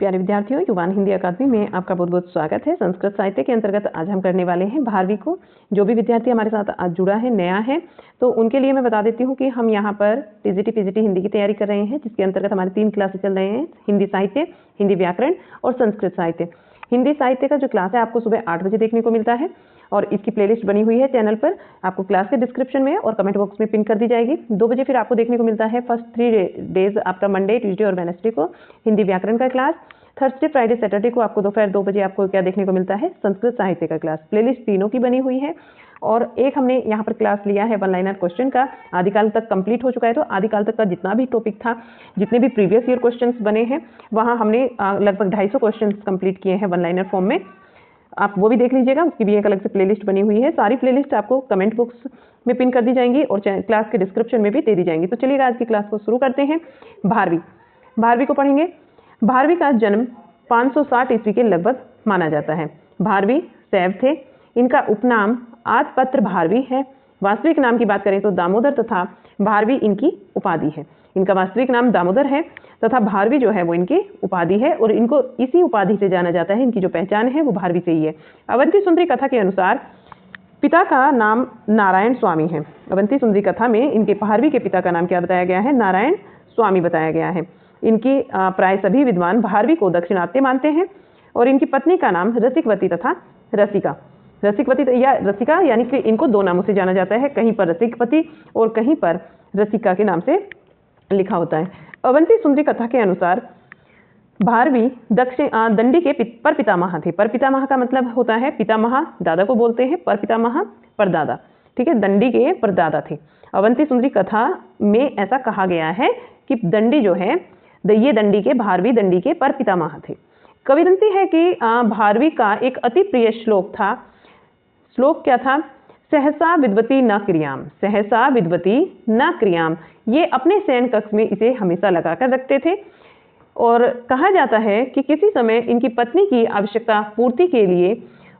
प्यारे विद्यार्थियों, युवान हिंदी अकादमी में आपका बहुत बहुत स्वागत है। संस्कृत साहित्य के अंतर्गत आज हम करने वाले हैं 12वीं को। जो भी विद्यार्थी हमारे साथ आज जुड़ा है, नया है, तो उनके लिए मैं बता देती हूँ कि हम यहाँ पर टीजीटी पीजीटी हिंदी की तैयारी कर रहे हैं, जिसके अंतर्गत हमारे 3 क्लासेस चल रहे हैं। हिंदी साहित्य, हिंदी व्याकरण और संस्कृत साहित्य। हिंदी साहित्य का जो क्लास है आपको सुबह 8 बजे देखने को मिलता है और इसकी प्लेलिस्ट बनी हुई है चैनल पर। आपको क्लास के डिस्क्रिप्शन में और कमेंट बॉक्स में पिन कर दी जाएगी। 2 बजे फिर आपको देखने को मिलता है फर्स्ट 3 डेज आपका मंडे, ट्यूसडे और वेडनेसडे को हिंदी व्याकरण का क्लास। थर्सडे, फ्राइडे, सैटरडे को आपको दोपहर 2 बजे आपको क्या देखने को मिलता है, संस्कृत साहित्य का क्लास। प्लेलिस्ट तीनों की बनी हुई है और एक हमने यहाँ पर क्लास लिया है वन लाइनर क्वेश्चन का। आदिकाल तक कंप्लीट हो चुका है, तो आदिकाल तक का जितना भी टॉपिक था, जितने भी प्रीवियस ईयर क्वेश्चंस बने हैं, वहाँ हमने लगभग 250 क्वेश्चंस कंप्लीट किए हैं वन लाइनर फॉर्म में। आप वो भी देख लीजिएगा, उसकी भी एक अलग से प्लेलिस्ट बनी हुई है। सारी प्लेलिस्ट आपको कमेंट बॉक्स में पिन कर दी जाएंगी और क्लास के डिस्क्रिप्शन में भी दे दी जाएंगी। तो चलिए आज की क्लास को शुरू करते हैं। 12वीं को पढ़ेंगे। 12वीं का जन्म 560 ईस्वी के लगभग माना जाता है। भारवी शैव थे। इनका उपनाम आदपत्र भारवी है। वास्तविक नाम की बात करें तो दामोदर तथा भारवी इनकी उपाधि है। इनका वास्तविक नाम दामोदर है तथा भारवी जो है वो इनकी उपाधि है और इनको इसी उपाधि से जाना जाता है। इनकी जो पहचान है वो भारवी से ही है। अवंती सुंदरी कथा के अनुसार पिता का नाम नारायण स्वामी है। अवंती सुंदरी कथा में इनके भारवी के पिता का नाम क्या बताया गया है, नारायण स्वामी बताया गया है। इनकी प्राय सभी विद्वान भारवी को दक्षिणात्य मानते हैं और इनकी पत्नी का नाम रसिकवती तथा रसिका। रसिकवती या रसिका यानी कि इनको 2 नामों से जाना जाता है, कहीं पर रसिकवती और कहीं पर रसिका के नाम से लिखा होता है। अवंती सुंदरी कथा के अनुसार भारवी दंडी के परपितामह थे। परपितामह का मतलब होता है पितामह, दादा को बोलते हैं, परपितामह परदादा। ठीक है, दंडी के परदादा थे। अवंती सुंदरी कथा में ऐसा कहा गया है कि दंडी जो है, ये दंडी के भारवी दंडी के परपितामह थे। किंवदंती है कि भारवी का एक अति प्रिय श्लोक था। श्लोक क्या था? सहसा विद्वती न क्रियाम, सहसा विद्वती न क्रियाम। ये अपने शयन कक्ष में इसे हमेशा लगाकर रखते थे और कहा जाता है कि किसी समय इनकी पत्नी की आवश्यकता पूर्ति के लिए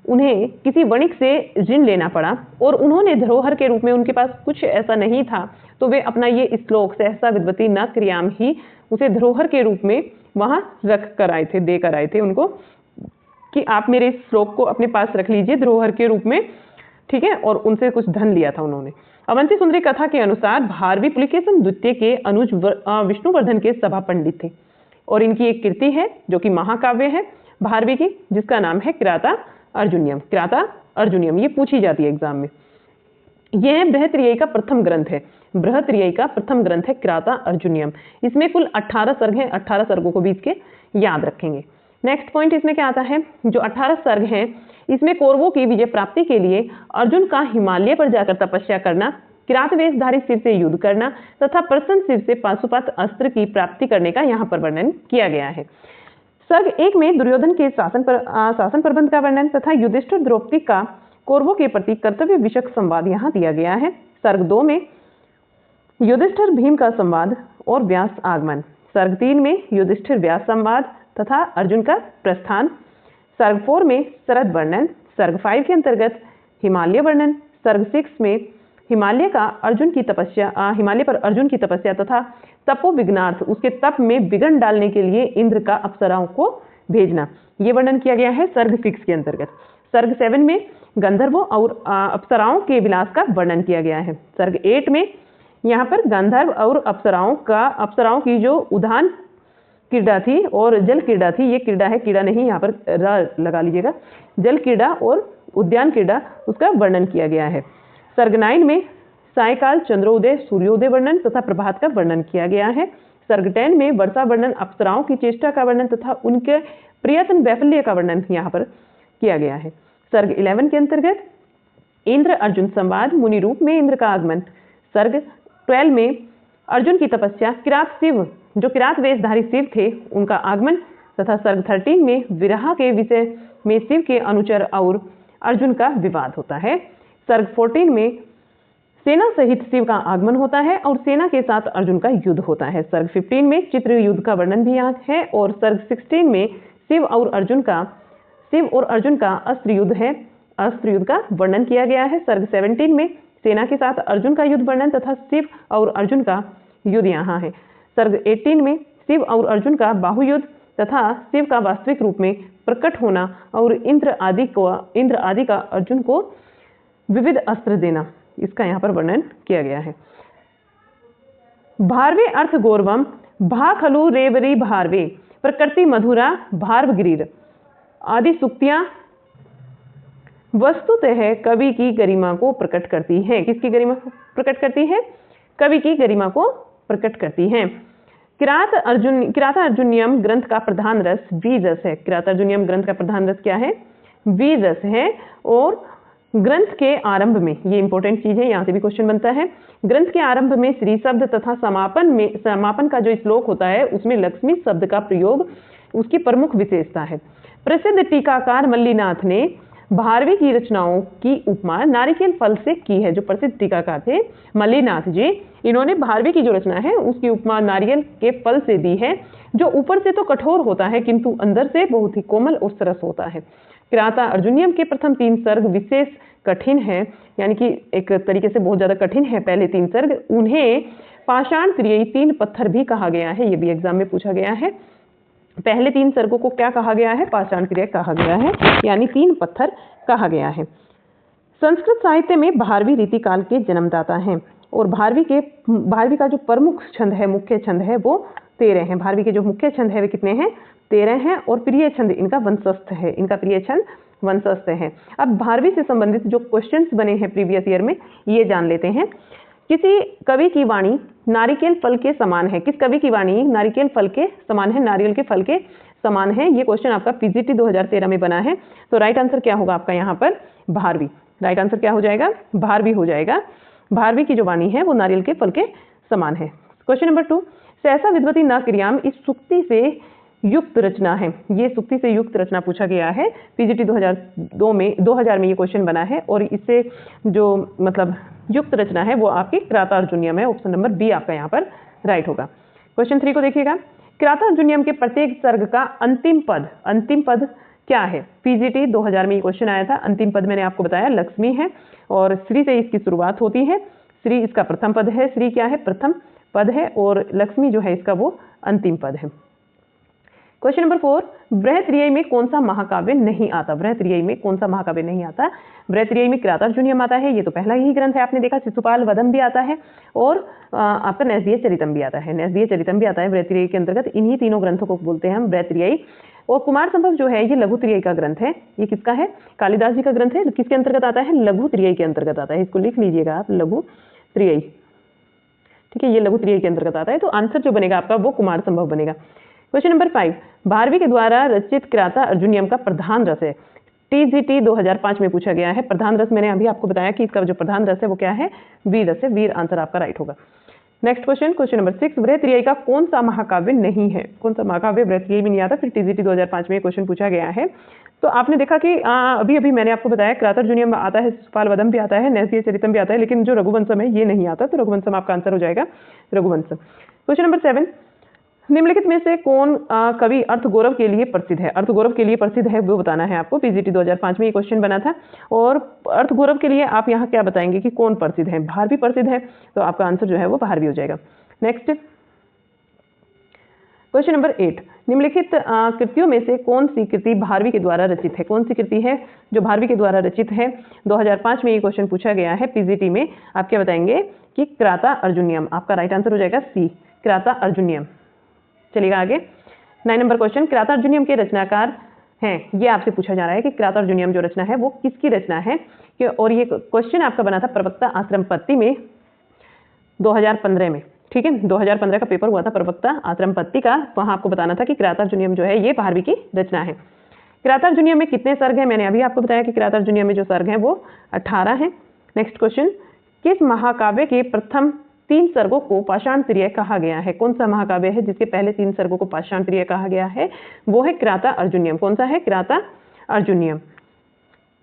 उन्हें किसी वणिक से ऋण लेना पड़ा और उन्होंने धरोहर के रूप में, उनके पास कुछ ऐसा नहीं था, तो वे अपना ये श्लोक सहसा विद्वती न क्रियाम ही उसे धरोहर के रूप में वहां रख कर आए थे, देकर आए थे उनको कि आप मेरे इस श्लोक को अपने पास रख लीजिए धरोहर के रूप में। ठीक है, और उनसे कुछ धन लिया था उन्होंने। अवंती सुंदरी कथा के अनुसार भारवी पुलिकेशन द्वितीय के अनुज विष्णुवर्धन के सभा पंडित थे और इनकी एक कृति है जो कि महाकाव्य है भारवी की, जिसका नाम है किराता अर्जुनियम। किराता अर्जुनियम ये पूछी जाती है एग्जाम में। यह बृहत्रियी का प्रथम ग्रंथ है। बृहत्रियी का प्रथम ग्रंथ है किराता अर्जुनियम। इसमें कुल 18 सर्ग हैं। 18 सर्गों को भी इसके याद रखेंगे। नेक्स्ट पॉइंट इसमें क्या आता है, जो 18 सर्ग हैं इसमें कौरवों की विजय प्राप्ति के लिए अर्जुन का हिमालय पर जाकर तपस्या करना, किरात वेशधारी शिव से युद्ध करना तथा प्रसन्न शिव से पाशुपत अस्त्र की प्राप्ति करने का यहाँ पर वर्णन किया गया है। सर्ग 1 में दुर्योधन के शासन प्रबंध का वर्णन तथा युधिष्ठिर द्रौपदी का कौरवों के प्रति कर्तव्य विषयक संवाद यहाँ दिया गया है। सर्ग 2 में युधिष्ठिर भीम का संवाद और व्यास आगमन। सर्ग 3 में युधिष्ठिर व्यास संवाद तथा अर्जुन का प्रस्थान। सर्ग 4 में शरद वर्णन। सर्ग 5 के अंतर्गत हिमालय वर्णन। सर्ग 6 में हिमालय पर अर्जुन की तपस्या तथा तपो विघ्नार्थ, उसके तप में विघ्न डालने के लिए इंद्र का अप्सराओं को भेजना, ये वर्णन किया गया है सर्ग 6 के अंतर्गत। सर्ग 7 में गंधर्वों और अप्सराओं के विलास का वर्णन किया गया है। सर्ग 8 में यहाँ पर गंधर्व और अप्सराओं की जो उद्यान क्रीड़ा थी और जल क्रीड़ा थी, ये क्रीड़ा है, कीड़ा नहीं, यहाँ पर र लगा लीजिएगा, जल क्रीड़ा और उद्यान क्रीड़ा, उसका वर्णन किया गया है। सर्ग 9 में सायकाल चंद्रोदय सूर्योदय वर्णन तथा प्रभात का वर्णन किया गया है। सर्ग 10 में वर्षा वर्णन, अप्सराओं की चेष्टा का वर्णन तथा उनके प्रियतम वैफल्य का वर्णन यहाँ पर किया गया है। सर्ग 11 के अंतर्गत इंद्र अर्जुन संवाद, मुनि रूप में इंद्र का आगमन। सर्ग 12 में अर्जुन की तपस्या, किरात शिव, जो किरात वेशधारी शिव थे, उनका आगमन तथा सर्ग 13 में विरह के विषय में शिव के अनुचर और अर्जुन का विवाद होता है। सर्ग 14 में सेना सहित शिव का आगमन होता है और सेना के साथ अर्जुन का युद्ध होता है। सर्ग 15 में चित्र युद्ध का वर्णन भी यहाँ है और सर्ग 16 में शिव और अर्जुन का अस्त्र युद्ध है, अस्त्र युद्ध का वर्णन किया गया है। सर्ग 17 में सेना के साथ अर्जुन का युद्ध वर्णन तथा शिव और अर्जुन का युद्ध यहाँ है। सर्ग 18 में शिव और अर्जुन का बाहु युद्ध तथा शिव का वास्तविक रूप में प्रकट होना और इंद्र आदि का अर्जुन को विविध अस्त्र देना, इसका यहाँ पर वर्णन किया गया है। भारवे अर्थ गौरवम भा खलु रेवरी भारवे प्रकृति मधुरा भारव गिरीर आदि सूक्तियां वस्तुतः कवि की गरिमा को प्रकट करती है। किसकी गरिमा को प्रकट करती है? कवि की गरिमा को प्रकट करती है। किरातार्जुनीयम ग्रंथ का प्रधान रस वीर रस है। किरातार्जुनीयम ग्रंथ का प्रधान रस क्या है? वीर रस है। और ग्रंथ के आरंभ में, ये इंपॉर्टेंट चीज है, यहाँ से भी क्वेश्चन बनता है, ग्रंथ के आरंभ में श्री शब्द तथा समापन का जो श्लोक होता है उसमें लक्ष्मी शब्द का प्रयोग उसकी प्रमुख विशेषता है। प्रसिद्ध टीकाकार मल्लीनाथ ने भारवी की रचनाओं की उपमा नारिकेल फल से की है। जो प्रसिद्ध टीकाकार थे मल्लीनाथ जी, इन्होंने भारवी की जो रचना है उसकी उपमा नारियल के फल से दी है, जो ऊपर से तो कठोर होता है किंतु अंदर से बहुत ही कोमल और सरस होता है। किराता अर्जुनियम के प्रथम 3 सर्ग विशेष कठिन है, यानी कि एक तरीके से बहुत ज्यादा कठिन है पहले 3 सर्ग। उन्हें पाषाण त्रियी 3 पत्थर भी कहा गया है, ये भी एग्जाम में पूछा गया है। पहले 3 सर्गों को क्या कहा गया है? पाषाण त्रियी कहा गया है, यानी 3 पत्थर कहा गया है। संस्कृत साहित्य में भारवी रीति काल के जन्मदाता हैं और भारवी का जो प्रमुख छंद है, मुख्य छंद है, वो 13 हैं। भारवी के जो मुख्य छंद है वे कितने हैं? 13 हैं। और प्रिय छंद इनका वंशस्थ है, इनका प्रिय छंद वंशस्थ है। अब भारवी से संबंधित जो क्वेश्चंस बने हैं प्रीवियस ईयर में, ये जान लेते हैं। किसी कवि की वाणी नारिकेल फल के समान है। किस कवि की वाणी नारिकेल फल के समान है? नारियल के फल के समान है। ये क्वेश्चन आपका पीजीटी 2013 में बना है। तो राइट आंसर क्या होगा आपका यहाँ पर? भारवी। राइट आंसर क्या हो जाएगा? भारवी हो जाएगा। भारवी की जो वाणी है वो नारियल के फल के समान है। क्वेश्चन नंबर 2, सहसा विद्वती न क्रियाम इस सुक्ति से युक्त रचना है। ये सुक्ति से युक्त रचना पूछा गया है पीजीटी 2000 में ये क्वेश्चन बना है। और इससे जो मतलब युक्त रचना है वो आपकी किरातार्जुनीयम है। ऑप्शन नंबर बी आपका यहाँ पर राइट होगा। क्वेश्चन 3 को देखिएगा। किरातार्जुनीयम के प्रत्येक सर्ग का अंतिम पद क्या है? पीजीटी 2000 में ये क्वेश्चन आया था। अंतिम पद मैंने आपको बताया लक्ष्मी है और श्री से इसकी शुरुआत होती है। श्री इसका प्रथम पद है। श्री क्या है? प्रथम पद है। और लक्ष्मी जो है इसका वो अंतिम पद है। क्वेश्चन नंबर 4, बृहत्त्रयी में कौन सा महाकाव्य नहीं आता? बृहत्त्रयी में कौन सा महाकाव्य नहीं आता? बृहत्त्रयी में किरातार्जुनीयम आता है, ये तो पहला ही ग्रंथ है, आपने देखा। शिशुपाल वधम भी आता है और आपका नैषधीय चरितम भी आता है। नैषधीय चरितम भी आता है बृहत्त्रयी के अंतर्गत। इन्हीं तीनों ग्रंथों को बोलते हैं हम बृहत्त्रयी। और कुमार संभव जो है ये लघुत्रयी का ग्रंथ है। ये किसका है? कालिदास जी का ग्रंथ है। किसके अंतर्गत आता है? लघुत्रयी के अंतर्गत आता है। इसको लिख लीजिएगा आप, लघुत्रयी। ठीक है, ये लघुत्रयी के अंतर्गत आता है। तो आंसर जो बनेगा आपका वो कुमार संभव बनेगा। क्वेश्चन नंबर 5, भारवी के द्वारा रचित किरातार्जुनीयम का प्रधान रस है। टीजीटी 2005 में पूछा गया है। प्रधान रस मैंने अभी आपको बताया कि इसका जो प्रधान रस है वो क्या है? वीर रस है। वीर आंसर आपका राइट होगा। नेक्स्ट क्वेश्चन, क्वेश्चन नंबर 6, बृहत्त्रयी का कौन सा महाकाव्य नहीं है? कौन सा महाकाव्य बृहत्त्रयी में नहीं आता? फिर टीजीटी 2005 में क्वेश्चन पूछा गया है। तो आपने देखा कि अभी मैंने आपको बताया किरातार्जुनीयम आता है, शिशुपाल वधम भी आता है, नैषधीय चरितम भी आता है, लेकिन जो रघुवंशम है ये नहीं आता। तो रघुवंशम आपका आंसर हो जाएगा, रघुवंशम। क्वेश्चन नंबर 7, निम्नलिखित में से कौन कवि अर्थगौरव के लिए प्रसिद्ध है? अर्थगौरव के लिए प्रसिद्ध है वो बताना है आपको। पीजीटी 2005 में ये क्वेश्चन बना था। और अर्थगौरव के लिए आप यहाँ क्या बताएंगे कि कौन प्रसिद्ध है? भारवी प्रसिद्ध है, तो आपका आंसर जो है वो भारवी हो जाएगा। नेक्स्ट क्वेश्चन नंबर 8, निम्नलिखित कृतियों में से कौन सी कृति भारवी के द्वारा रचित है? कौन सी कृति है जो भारवी के द्वारा रचित है? 2005 में ये क्वेश्चन पूछा गया है पीजीटी में। आप क्या बताएंगे कि किरातार्जुनीयम। आपका राइट आंसर हो जाएगा सी, किरातार्जुनीयम। चलिएगा आगे। 9 नंबर क्वेश्चन, किरातार्जुनीयम के रचनाकार हैं, ये आपसे पूछा जा रहा है कि किरातार्जुनीयम जो रचना है वो किसकी रचना है। और ये क्वेश्चन आपका बना था प्रवक्ता आश्रम पत्ती में 2015 में। ठीक है, 2015 का पेपर हुआ था प्रवक्ता आश्रम पत्ती का। वहां आपको बताना था कि किरातार्जुनीयम जो है ये भारवी की रचना है। किरातार्जुनीयम में कितने सर्ग हैं? मैंने अभी आपको बताया कि किरातार्जुनीयम में जो सर्ग हैं वो 18 हैं। नेक्स्ट क्वेश्चन, किस महाकाव्य के प्रथम 3 सर्गों को पाषाण त्रियी कहा गया है? कौन सा महाकाव्य है जिसके पहले 3 सर्गों को पाषाण त्रियी कहा गया है? वो है किरातार्जुनीयम। कौन सा है? किरातार्जुनीयम।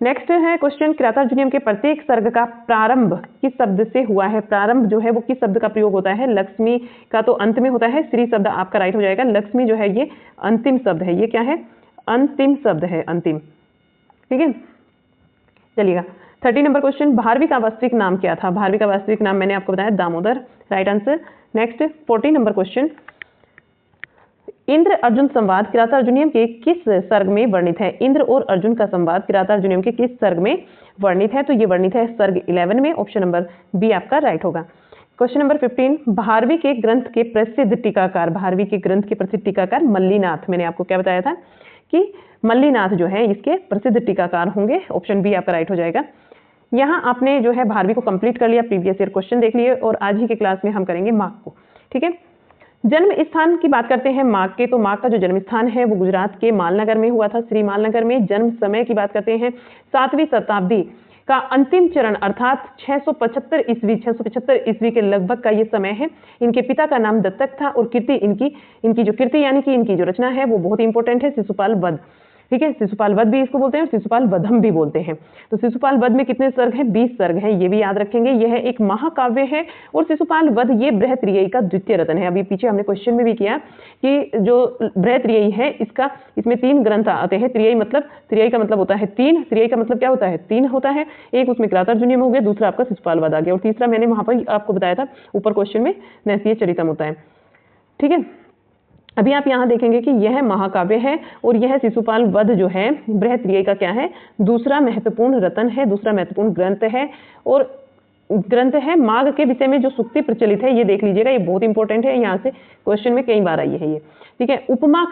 नेक्स्ट है क्वेश्चन, किरातार्जुनीयम के प्रत्येक सर्ग का प्रारंभ किस शब्द से हुआ है? प्रारंभ जो है वो किस शब्द का प्रयोग होता है? लक्ष्मी का तो अंत में होता है। श्री शब्द आपका राइट हो जाएगा। लक्ष्मी जो है ये अंतिम शब्द है। ये क्या है? अंतिम शब्द है, अंतिम। ठीक है, चलिएगा। 30 नंबर क्वेश्चन, भारवी का वास्तविक नाम क्या था? भारवी का वास्तविक नाम मैंने आपको बताया Damodar. Right answer. Next 40 number question, Indra Arjun संवाद किरातार्जुनीयम के किस सर्ग में वर्णित है? इंद्र और अर्जुन का संवाद किरातार्जुनीयम के किस सर्ग में वर्णित है? तो ये वर्णित है सर्ग 11 में। ऑप्शन नंबर बी आपका राइट होगा। क्वेश्चन नंबर 15, भारवी के ग्रंथ के प्रसिद्ध टीकाकार, भारवी के ग्रंथ के प्रसिद्ध टीकाकार मल्लीनाथ। मैंने आपको क्या बताया था कि मल्लीनाथ जो है इसके प्रसिद्ध टीकाकार होंगे। ऑप्शन बी आपका राइट हो जाएगा। यहाँ आपने जो है भारवी को कंप्लीट कर लिया, प्रीवियस ईयर क्वेश्चन देख लिए और आज ही के क्लास में हम करेंगे माघ को। ठीक है, जन्म स्थान की बात करते हैं माघ के, तो माघ का जो जन्म स्थान है वो गुजरात के मालनगर में हुआ था, श्री मालनगर में। जन्म समय की बात करते हैं 7वीं शताब्दी का अंतिम चरण अर्थात 675 ईस्वी के लगभग का ये समय है। इनके पिता का नाम दत्तक था और कीर्ति इनकी जो कीर्ति यानी कि इनकी जो रचना है वो बहुत इंपॉर्टेंट है, शिशुपाल वध। ठीक है, शिशुपाल वध भी इसको बोलते हैं और शिशुपाल वधम भी बोलते हैं। तो शिशुपाल वध में कितने सर्ग हैं? 20 सर्ग हैं, ये भी याद रखेंगे। यह एक महाकाव्य है और शिशुपाल वध ये बृहत्रियई का द्वितीय रत्न है। अभी पीछे हमने क्वेश्चन में भी किया कि जो बृहत्रियई है इसमें 3 ग्रंथ आते हैं। त्रियई का मतलब होता है 3, त्रियई का मतलब क्या होता है? 3 होता है। एक उसमें किरातार्जुनीयम हो गया, दूसरा आपका शिशुपाल वध आ गया और तीसरा मैंने वहां पर आपको बताया था ऊपर क्वेश्चन में नैसीय चरितम होता है। ठीक है, अभी आप यहाँ देखेंगे कि यह महाकाव्य है और यह शिशुपाल वध जो है बृहत्रियई का क्या है? दूसरा महत्वपूर्ण रत्न है, दूसरा महत्वपूर्ण ग्रंथ है। और ग्रंथ है माघ के विषय में जो सूक्ति प्रचलित है ये देख लीजिएगा, ये बहुत इंपॉर्टेंट है, यहाँ से क्वेश्चन में कई बार आई है ये। ठीक है, उपमा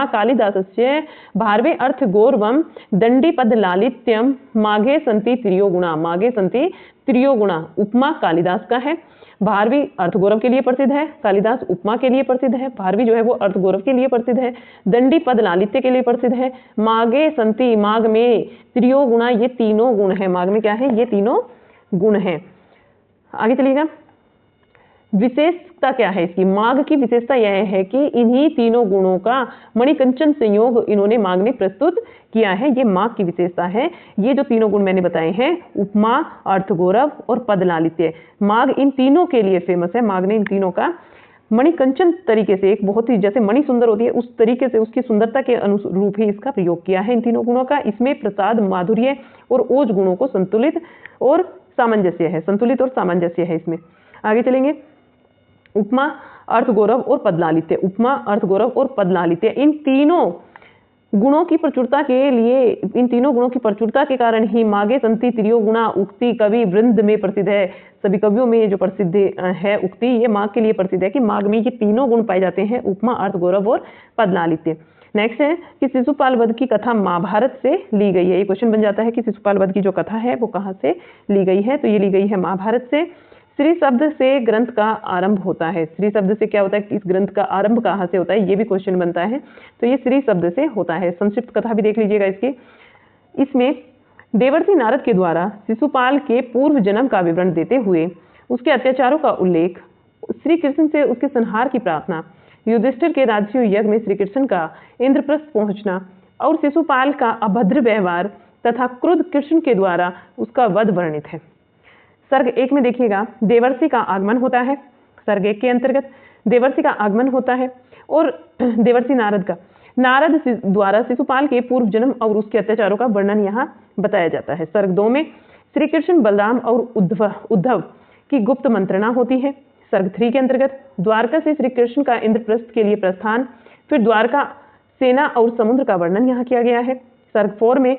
कालिदासस्य भारवे अर्थ गौरवम दंडी पद लालित्यम माघे संति त्रियोगुणा, माघे संति त्रियोगुणा। उपमा कालिदास का है, भारवी अर्थगौरव के लिए प्रसिद्ध है, कालिदास उपमा के लिए प्रसिद्ध है, भारवी जो है वो अर्थगौरव के लिए प्रसिद्ध है, दंडी पद लालित्य के लिए प्रसिद्ध है, माघे संति माघ में त्रियोगुणा, ये तीनों गुण है। माघ में क्या है? ये तीनों गुण है। आगे चलिएगा, विशेषता क्या है इसकी? माघ की विशेषता यह है कि इन्हीं तीनों गुणों का मणिकंचन संयोग इन्होंने माघ में प्रस्तुत किया है, ये माघ की विशेषता है। ये जो तीनों गुण मैंने बताए हैं, उपमा, अर्थगौरव और पद लालित्य, माघ इन तीनों के लिए फेमस है। माघ ने इन तीनों का मणिकंचन तरीके से, एक बहुत ही जैसे मणि सुंदर होती है उस तरीके से उसकी सुंदरता के अनुरूप ही इसका प्रयोग किया है इन तीनों गुणों का। इसमें प्रसाद, माधुर्य और ओज गुणों को संतुलित और सामंजस्य है इसमें। आगे चलेंगे, उपमा, अर्थगौरव और पद लालित्य। उपमा, अर्थगौरव और पद लालित्य, इन तीनों गुणों की प्रचुरता के कारण ही माघे संति त्रियोगुणा उक्ति कवि वृंद में प्रसिद्ध है। सभी कवियों में ये जो प्रसिद्ध है उक्ति, ये माघ के लिए प्रसिद्ध है कि माघ में ये तीनों गुण पाए जाते हैं, उपमा, अर्थगौरव और पद लालित्य। नेक्स्ट है कि शिशुपाल वध की कथा महाभारत से ली गई है। ये क्वेश्चन बन जाता है कि शिशुपाल वध की जो कथा है वो कहाँ से ली गई है? तो ये ली गई है महाभारत से। श्री शब्द से ग्रंथ का आरंभ होता है। श्री शब्द से क्या होता है? इस ग्रंथ का आरंभ कहाँ से होता है? ये भी क्वेश्चन बनता है, तो ये श्री शब्द से होता है। संक्षिप्त कथा भी देख लीजिएगा इसकी। इसमें देवर्षि नारद के द्वारा शिशुपाल के पूर्व जन्म का विवरण देते हुए उसके अत्याचारों का उल्लेख, श्री कृष्ण से उसके संहार की प्रार्थना, युधिष्ठिर के राजसूय यज्ञ में श्री कृष्ण का इंद्रप्रस्थ पहुंचना और शिशुपाल का अभद्र व्यवहार तथा क्रुद्ध कृष्ण के द्वारा उसका वध वर्णित है। सर्ग 1 में देखिएगा, देवर्षि का आगमन होता है। सर्ग 1 के अंतर्गत देवर्षि का आगमन होता है और देवर्षि नारद द्वारा शिशुपाल के पूर्व जन्म और उसके अत्याचारों का वर्णन यहाँ बताया जाता है। सर्ग 2 में श्री कृष्ण, बलराम और उद्धव की गुप्त मंत्रणा होती है। सर्ग 3 के अंतर्गत द्वारका से श्री कृष्ण का इंद्रप्रस्थ के लिए प्रस्थान, फिर द्वारका, सेना और समुद्र का वर्णन यहाँ किया गया है। सर्ग 4 में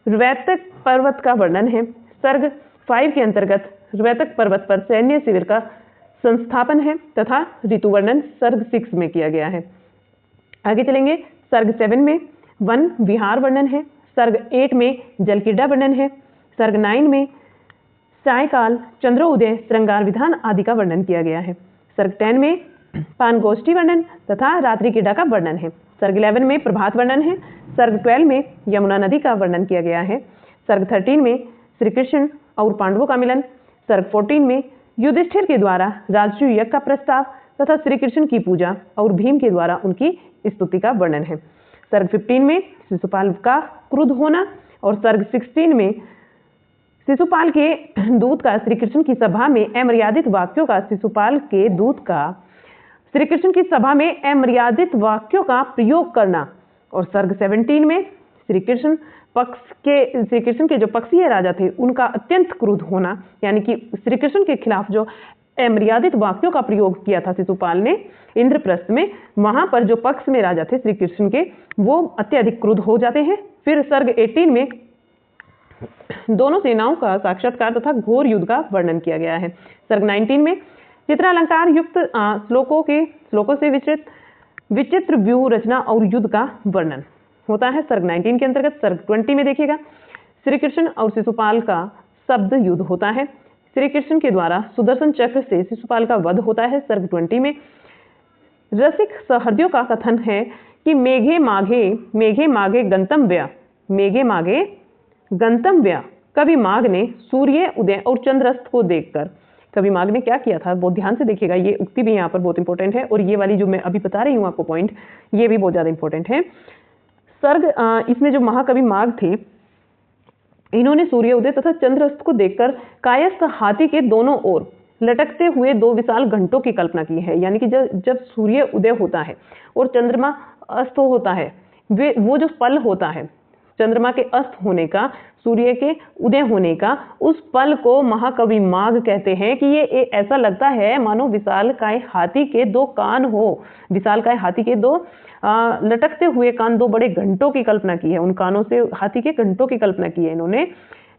रवैतक पर्वत का वर्णन है। सर्ग 5 के अंतर्गत रवैतक पर्वत पर सैन्य शिविर का संस्थापन है तथा ऋतु वर्णन सर्ग 6 में किया गया है। आगे चलेंगे, सर्ग 7 में वन विहार वर्णन है। सर्ग 8 में जलक्रीड़ा वर्णन है। सर्ग 9 में सायकाल, चंद्रोदय, श्रृंगार विधान आदि का वर्णन किया गया है। सर्ग 10 में पानगोष्ठी वर्णन तथा रात्रि क्रीड़ा का वर्णन है। सर्ग 11 में प्रभात वर्णन है। सर्ग 12 में यमुना नदी का वर्णन किया गया है। सर्ग 13 में श्री कृष्ण और पांडवों का मिलन। सर्ग 14 में युधिष्ठिर के द्वारा राजसूय यज्ञ का प्रस्ताव तथा श्री कृष्ण की पूजा और भीम के द्वारा उनकी स्तुति का वर्णन है। सर्ग 15 में शिशुपाल का क्रुद्ध होना और सर्ग 16 में शिशुपाल के दूत का श्री कृष्ण की सभा में अमर्यादित वाक्यों का श्री कृष्ण की सभा में अमर्यादित वाक्यों का प्रयोग करना और सर्ग 17 में श्री कृष्ण के जो पक्षीय राजा थे उनका अत्यंत क्रुद्ध होना, यानी कि श्री कृष्ण के खिलाफ जो अमर्यादित वाक्यों का प्रयोग किया था शिशुपाल ने इंद्रप्रस्थ में। वहां पर जो पक्ष में राजा थे श्री कृष्ण के, वो अत्यधिक क्रुद्ध हो जाते हैं। फिर सर्ग 18 में दोनों सेनाओं का साक्षात्कार तथा घोर युद्ध का वर्णन किया गया है। सर्ग 19 में चित्रालंकार युक्त श्लोकों से विचित्र व्यूह रचना और युद्ध का वर्णन होता है। सर्ग 19 के अंतर्गत सर्ग 20 में देखिएगा श्री कृष्ण और शिशुपाल का शब्द युद्ध होता है। श्री कृष्ण के द्वारा सुदर्शन चक्र से शिशुपाल का वध होता है। सर्ग 20 में रसिक सहृदयों का कथन है कि मेघे माघे गंतव्य कवि माघ ने सूर्य उदय और चंद्रस्त को देखकर, कवि माघ ने क्या किया था बहुत ध्यान से देखिएगा, ये उक्ति भी यहाँ पर बहुत इंपॉर्टेंट है और ये वाली जो मैं अभी बता रही हूँ आपको पॉइंट, ये भी बहुत ज्यादा इंपॉर्टेंट है। सर्ग इसमें जो महाकवि माघ थे, इन्होंने सूर्य उदय तथा चंद्रस्त को देखकर कायस्थ हाथी के दोनों ओर लटकते हुए दो विशाल घंटों की कल्पना की है। यानी कि जब सूर्य उदय होता है और चंद्रमा अस्त होता है, वो जो पल होता है चंद्रमा के अस्त होने का, सूर्य के उदय होने का, उस पल को महाकवि माघ कहते हैं कि ये ऐसा लगता है मानो विशालकाय हाथी के दो कान हो, विशालकाय हाथी के दो लटकते हुए कान, दो बड़े घंटों की कल्पना की है। उन कानों से हाथी के घंटों की कल्पना की है इन्होंने,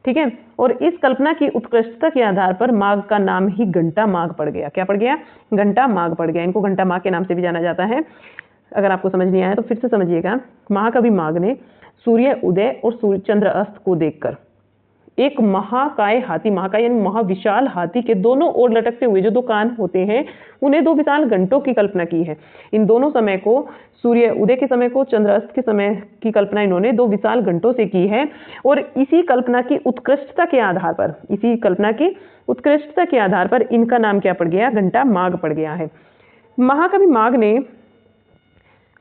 ठीक है। और इस कल्पना की उत्कृष्टता के आधार पर माघ का नाम ही घंटा माघ पड़ गया। क्या पड़ गया? घंटा माघ पड़ गया। इनको घंटा माघ के नाम से भी जाना जाता है। अगर आपको समझ नहीं आया तो फिर से समझिएगा। महाकवि माघ ने सूर्य उदय और सूर्य चंद्र अस्त को देखकर एक महाकाय हाथी, महाकाय यानी महाविशाल हाथी के दोनों ओर लटकते हुए जो दो कान होते हैं, उन्हें दो विशाल घंटों की कल्पना की है। इन दोनों समय को, सूर्य उदय के समय को, चंद्र अस्त के समय की कल्पना इन्होंने दो विशाल घंटों से की है। और इसी कल्पना की उत्कृष्टता के आधार पर इनका नाम क्या पड़ गया? घंटा माघ पड़ गया है। महाकवि माघ ने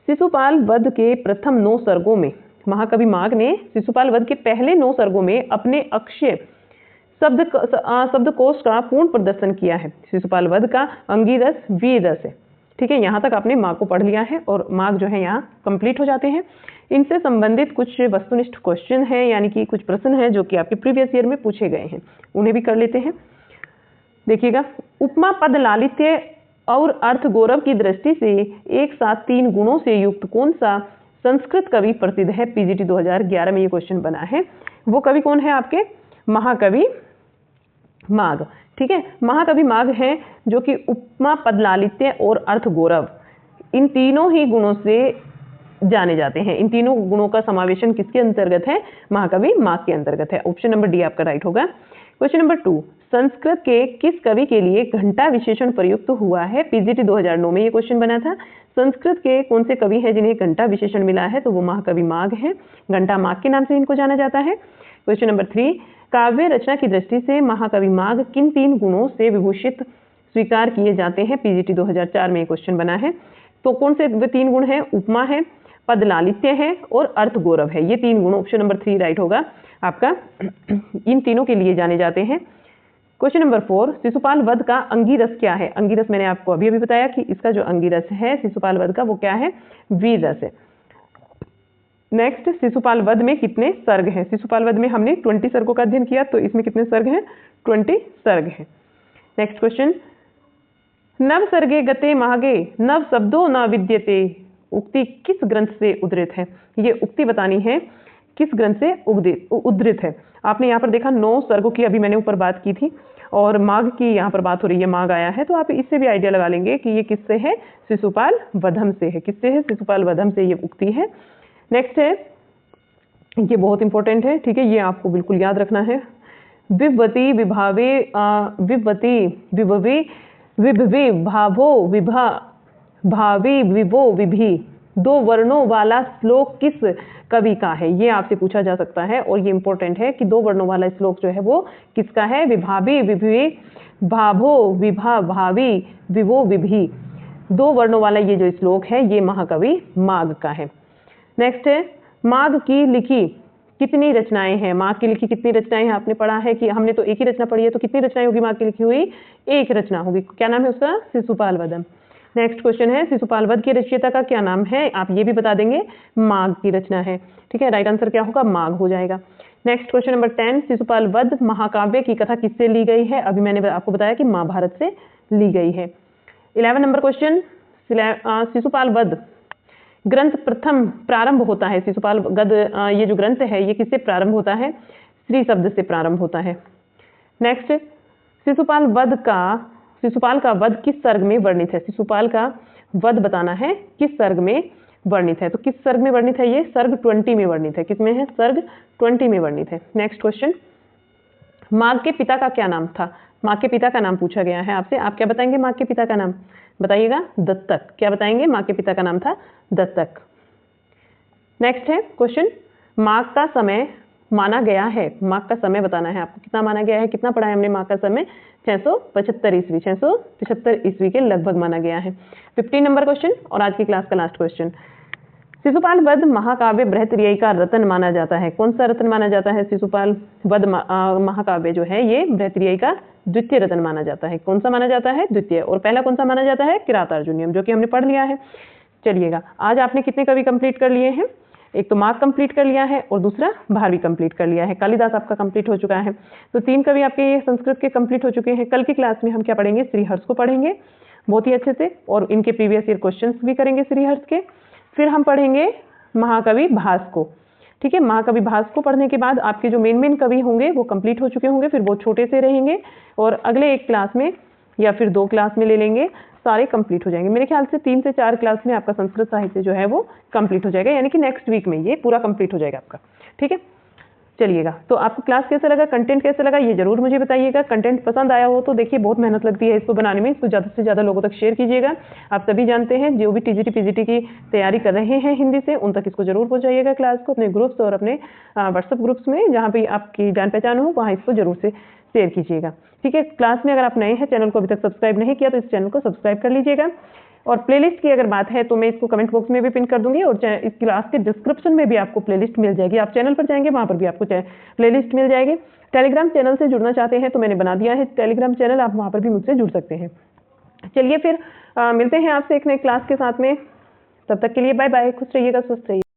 शिशुपाल वध के प्रथम 9 सर्गों में, महाकवि माघ ने शिशुपाल वध के पहले 9 सर्गों में अपने अक्षय शब्दकोश का पूर्ण प्रदर्शन किया है। शिशुपाल वध का अंगिरस वीर रस है। ठीक है, यहाँ तक आपने माघ को पढ़ लिया है और माघ जो है यहाँ कंप्लीट हो जाते हैं। इनसे संबंधित कुछ वस्तुनिष्ठ क्वेश्चन है, यानी कि कुछ प्रश्न है जो कि आपके प्रीवियस ईयर में पूछे गए हैं, उन्हें भी कर लेते हैं। देखिएगा, उपमा, पद, लालित्य और अर्थ गौरव की दृष्टि से एक साथ 3 गुणों से युक्त कौन सा संस्कृत कवि प्रसिद्ध है? पीजीटी 2011 में ये क्वेश्चन बना है। वो कवि कौन है आपके? महाकवि माघ। ठीक है, महाकवि माघ हैं जो कि उपमा, पद, लालित्य और अर्थ गौरव, इन तीनों ही गुणों से जाने जाते हैं। इन तीनों गुणों का समावेशन किसके अंतर्गत है? महाकवि माघ के अंतर्गत है। ऑप्शन नंबर डी आपका राइट होगा। क्वेश्चन नंबर 2, संस्कृत के किस कवि के लिए घंटा विशेषण प्रयुक्त हुआ है? पीजीटी 2009 में ये क्वेश्चन बना था। संस्कृत के कौन से कवि हैं जिन्हें घंटा विशेषण मिला है? तो वो महाकवि माघ हैं। घंटा माघ के नाम से इनको जाना जाता है। क्वेश्चन नंबर 3, काव्य रचना की दृष्टि से महाकवि माघ किन 3 गुणों से विभूषित स्वीकार किए जाते हैं? पीजीटी 2004 में ये क्वेश्चन बना है। तो कौन से वे 3 गुण हैं? उपमा है, पद लालित्य है और अर्थ गौरव है। ये 3 गुण, ऑप्शन नंबर 3 राइट होगा आपका। इन तीनों के लिए जाने जाते हैं। क्वेश्चन नंबर 4, शिशुपाल वध का अंगिरस क्या है? अंगिरस मैंने आपको अभी बताया कि इसका जो अंगिरस है शिशुपाल वध का, वो क्या है? वीर रस है। नेक्स्ट, शिशुपाल वध में कितने सर्ग हैं? शिशुपाल वध में हमने 20 सर्गों का अध्ययन किया, तो इसमें कितने सर्ग हैं? 20 सर्ग हैं। नेक्स्ट क्वेश्चन, नव सर्गे गते मागे नव शब्दों न विद्यते, उक्ति किस ग्रंथ से उद्धृत है? ये उक्ति बतानी है किस ग्रंथ से उद्धृत है। आपने यहाँ पर देखा 9 सर्गों की अभी मैंने ऊपर बात की थी और माघ की यहाँ पर बात हो रही है, माघ आया है, तो आप इससे भी आइडिया लगा लेंगे कि ये किससे है? शिशुपाल वधम से है। किससे है? शिशुपाल वधम से ये उक्ति है। नेक्स्ट है, ये बहुत इंपॉर्टेंट है, ठीक है, ये आपको बिल्कुल याद रखना है। विभवती विभावे विभवती विभवे विभवे भावो विभा भावी विभो विभि, 2 वर्णों वाला श्लोक किस कवि का है? ये आपसे पूछा जा सकता है और ये इंपॉर्टेंट है कि 2 वर्णों वाला श्लोक जो है वो किसका है? विभावी विभि भाभो विभा भावी विभो विभि, 2 वर्णों वाला ये जो श्लोक है ये महाकवि माघ का है। नेक्स्ट है, माघ की लिखी कितनी रचनाएं हैं? माघ की लिखी कितनी रचनाएं हैं? आपने पढ़ा है कि हमने तो एक ही रचना पढ़ी है, तो कितनी रचनाएं होगी माघ की लिखी हुई? एक रचना होगी। क्या नाम है उसका? शिशुपाल वधम। नेक्स्ट क्वेश्चन है, शिशुपाल वध के रचयिता का क्या नाम है? आप ये भी बता देंगे, माघ की रचना है। ठीक है, राइट आंसर क्या होगा? माघ हो जाएगा। नेक्स्ट क्वेश्चन नंबर 10, शिशुपाल वध महाकाव्य की कथा किससे ली गई है? अभी मैंने आपको बताया कि महाभारत से ली गई है। 11 नंबर क्वेश्चन, शिशुपाल वध ग्रंथ प्रथम प्रारंभ होता है, शिशुपाल वध ये जो ग्रंथ है ये किससे प्रारंभ होता है? श्री शब्द से प्रारंभ होता है। नेक्स्ट, शिशुपाल का वध किस सर्ग में वर्णित है? शिशुपाल का वध बताना है किस सर्ग में वर्णित है। तो किस सर्ग में वर्णित है? ये सर्ग 20 में वर्णित है। किसमें है? सर्ग 20 में वर्णित है। नेक्स्ट क्वेश्चन, माघ के पिता का क्या नाम था? माघ के पिता का नाम पूछा गया है आपसे। आप क्या बताएंगे? माघ के पिता का नाम बताइएगा। दत्तक। क्या बताएंगे? माघ के पिता का नाम था दत्तक। नेक्स्ट है क्वेश्चन, माघ का समय माना गया है। माघ का समय बताना है आपको। कितना माना गया है? कितना पढ़ा है हमने माघ का समय? 675 ईस्वी, 675 ईस्वी के लगभग माना गया है। 15 नंबर क्वेश्चन और आज की क्लास का लास्ट क्वेश्चन, शिशुपाल वध महाकाव्य बृहत्रियई का रत्न माना जाता है। कौन सा रत्न माना जाता है? शिशुपाल वध महाकाव्य जो है ये बृहत्रियई का द्वितीय रत्न माना जाता है। कौन सा माना जाता है? द्वितीय। और पहला कौन सा माना जाता है? किरातार्जुनीयम, जो कि हमने पढ़ लिया है। चलिएगा, आज आपने कितने कवि कंप्लीट कर लिए हैं? एक तो माघ कंप्लीट कर लिया है और दूसरा भारवी कंप्लीट कर लिया है। कालिदास आपका कंप्लीट हो चुका है। तो 3 कवि आपके ये संस्कृत के कंप्लीट हो चुके हैं। कल की क्लास में हम क्या पढ़ेंगे? श्रीहर्ष को पढ़ेंगे बहुत ही अच्छे से और इनके प्रीवियस ईयर क्वेश्चंस भी करेंगे श्रीहर्ष के। फिर हम पढ़ेंगे महाकवि भास को। ठीक है, महाकवि भास को पढ़ने के बाद आपके जो मेन कवि होंगे वो कंप्लीट हो चुके होंगे, फिर वो छोटे से रहेंगे और अगले एक क्लास में या फिर 2 क्लास में ले लेंगे, सारे कंप्लीट हो जाएंगे। मेरे ख्याल से 3 से 4 क्लास में आपका संस्कृत साहित्य जो है वो कंप्लीट हो जाएगा, यानी कि नेक्स्ट वीक में ये पूरा कंप्लीट हो जाएगा आपका। ठीक है, चलिएगा, तो आपको क्लास कैसा लगा, कंटेंट कैसा लगा, ये जरूर मुझे बताइएगा। कंटेंट पसंद आया हो तो देखिए बहुत मेहनत लगती है इसको बनाने में, इसको ज़्यादा से ज़्यादा लोगों तक शेयर कीजिएगा। आप सभी जानते हैं जो भी टीजीटी पीजीटी की तैयारी कर रहे हैं हिंदी से, उन तक इसको जरूर पहुंचाइएगा क्लास को, अपने ग्रुप्स और अपने व्हाट्सएप ग्रुप्स में जहाँ पे आपकी जान पहचान हो वहाँ इसको जरूर से शेयर कीजिएगा। ठीक है, क्लास में अगर आप नए हैं, चैनल को अभी तक सब्सक्राइब नहीं किया तो इस चैनल को सब्सक्राइब कर लीजिएगा। और प्लेलिस्ट की अगर बात है तो मैं इसको कमेंट बॉक्स में भी पिन कर दूंगी और इस क्लास के डिस्क्रिप्शन में भी आपको प्लेलिस्ट मिल जाएगी। आप चैनल पर जाएंगे वहां पर भी आपको प्लेलिस्ट मिल जाएगी। टेलीग्राम चैनल से जुड़ना चाहते हैं तो मैंने बना दिया है टेलीग्राम चैनल, आप वहां पर भी मुझसे जुड़ सकते हैं। चलिए फिर मिलते हैं आपसे एक नई क्लास के साथ में। तब तक के लिए बाय बाय, खुश रहिएगा, स्वस्थ रहिए।